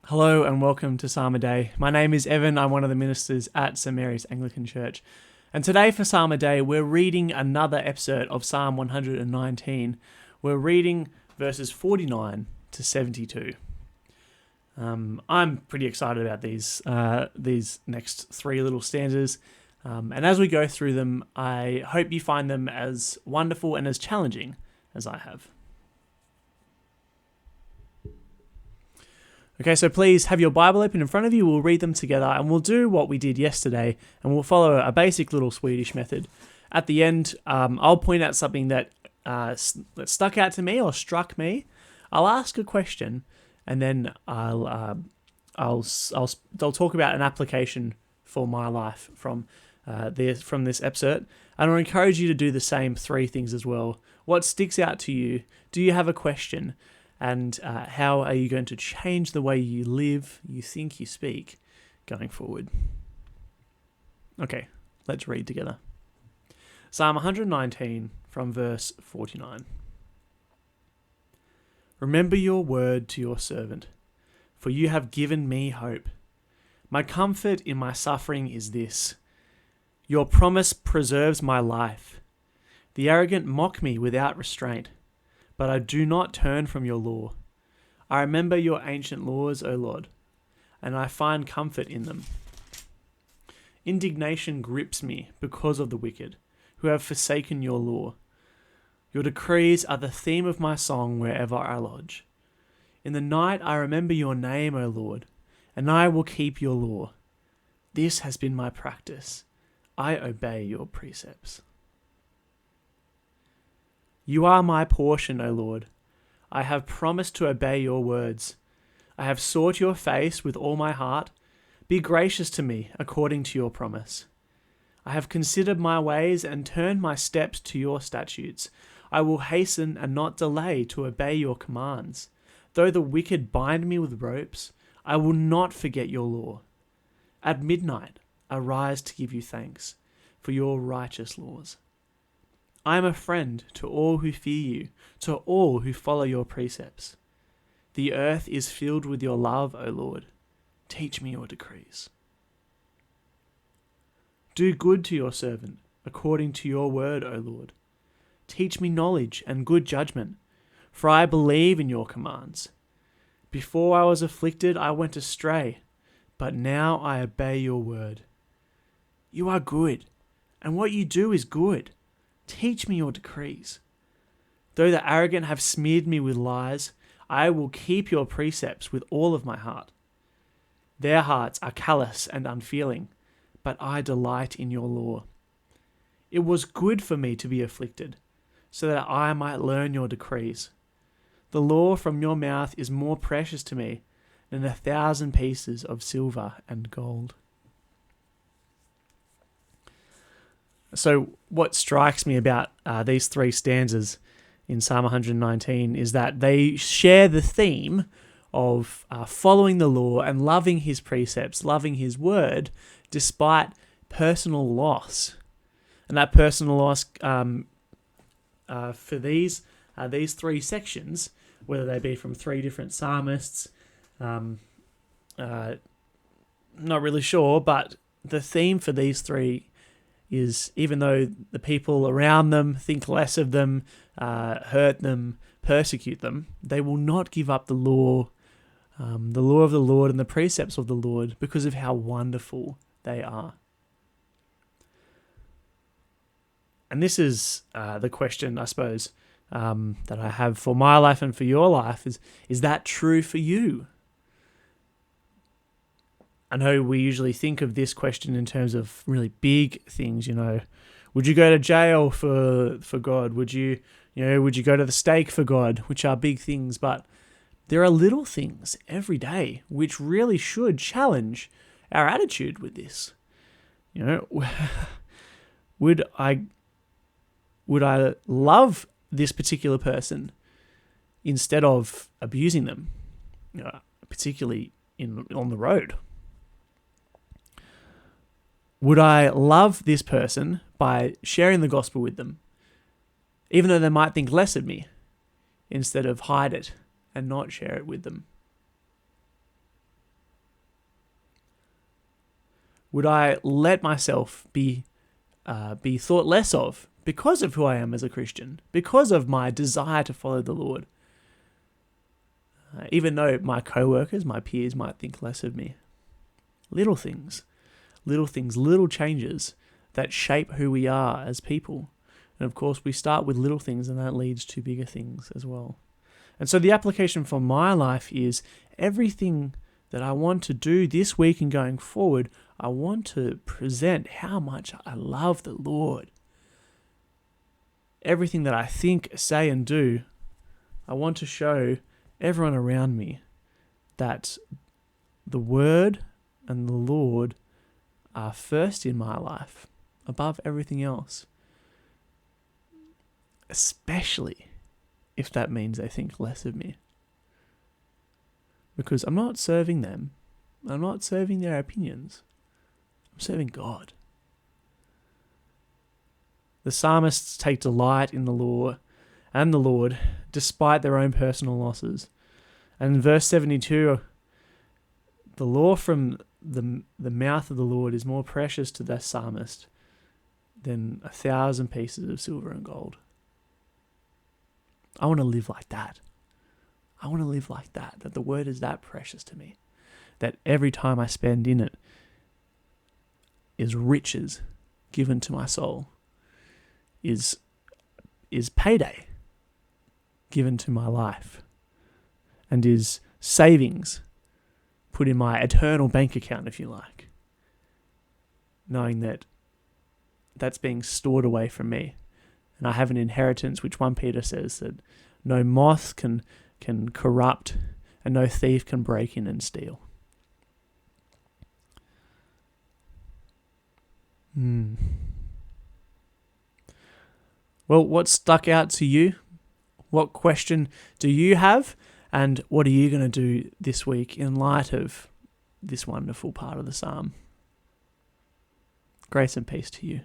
Hello and welcome to Psalm a Day. My name is Evan. I'm one of the ministers at St Mary's Anglican Church. And today for Psalm a Day, we're reading another episode of Psalm 119. We're reading verses 49 to 72. I'm pretty excited about these next three little stanzas. And as we go through them, I hope you find them as wonderful and as challenging as I have. Okay, so please have your Bible open in front of you. We'll read them together and we'll do what we did yesterday and we'll follow a basic little Swedish method. At the end, I'll point out something that stuck out to me or struck me. I'll ask a question and then I'll talk about an application for my life from this excerpt. And I'll encourage you to do the same three things as well. What sticks out to you? Do you have a question? And how are you going to change the way you live, you think, you speak going forward? Okay, let's read together. Psalm 119 from verse 49. Remember your word to your servant, for you have given me hope. My comfort in my suffering is this: your promise preserves my life. The arrogant mock me without restraint, but I do not turn from your law. I remember your ancient laws, O Lord, and I find comfort in them. Indignation grips me because of the wicked, who have forsaken your law. Your decrees are the theme of my song wherever I lodge. In the night I remember your name, O Lord, and I will keep your law. This has been my practice. I obey your precepts. You are my portion, O Lord. I have promised to obey your words. I have sought your face with all my heart. Be gracious to me according to your promise. I have considered my ways and turned my steps to your statutes. I will hasten and not delay to obey your commands. Though the wicked bind me with ropes, I will not forget your law. At midnight, arise to give you thanks for your righteous laws. I am a friend to all who fear you, to all who follow your precepts. The earth is filled with your love, O Lord. Teach me your decrees. Do good to your servant, according to your word, O Lord. Teach me knowledge and good judgment, for I believe in your commands. Before I was afflicted, I went astray, but now I obey your word. You are good, and what you do is good. Teach me your decrees. Though the arrogant have smeared me with lies, I will keep your precepts with all of my heart. Their hearts are callous and unfeeling, but I delight in your law. It was good for me to be afflicted, so that I might learn your decrees. The law from your mouth is more precious to me than 1,000 pieces of silver and gold. So what strikes me about these three stanzas in Psalm 119 is that they share the theme of following the law and loving his precepts, loving his word, despite personal loss. And that personal loss for these three sections, whether they be from three different psalmists, not really sure, but the theme for these three is, even though the people around them think less of them, hurt them, persecute them, they will not give up the law of the Lord and the precepts of the Lord because of how wonderful they are. And this is the question, I suppose, that I have for my life and for your life is that true for you? I know we usually think of this question in terms of really big things, Would you go to jail for God? Would you go to the stake for God? Which are big things, but there are little things every day which really should challenge our attitude with this. Would I love this particular person instead of abusing them, particularly on the road? Would I love this person by sharing the gospel with them, even though they might think less of me, instead of hide it and not share it with them? Would I let myself be thought less of because of who I am as a Christian, because of my desire to follow the Lord? Even though my co-workers, my peers might think less of me. Little things, little changes that shape who we are as people. And of course, we start with little things and that leads to bigger things as well. And so the application for my life is everything that I want to do this week and going forward, I want to present how much I love the Lord. Everything that I think, say, and do, I want to show everyone around me that the Word and the Lord are first in my life, above everything else. Especially if that means they think less of me. Because I'm not serving them. I'm not serving their opinions. I'm serving God. The psalmists take delight in the law and the Lord, despite their own personal losses. And in verse 72, the law from the mouth of the Lord is more precious to the psalmist than 1,000 pieces of silver and gold. I want to live like that. I want to live like that the word is that precious to me, that every time I spend in it is riches given to my soul, is payday given to my life, and is savings put in my eternal bank account, if you like, knowing that that's being stored away from me. And I have an inheritance, which 1 Peter says that no moth can corrupt and no thief can break in and steal. Well, what stuck out to you? What question do you have? And what are you going to do this week in light of this wonderful part of the psalm? Grace and peace to you.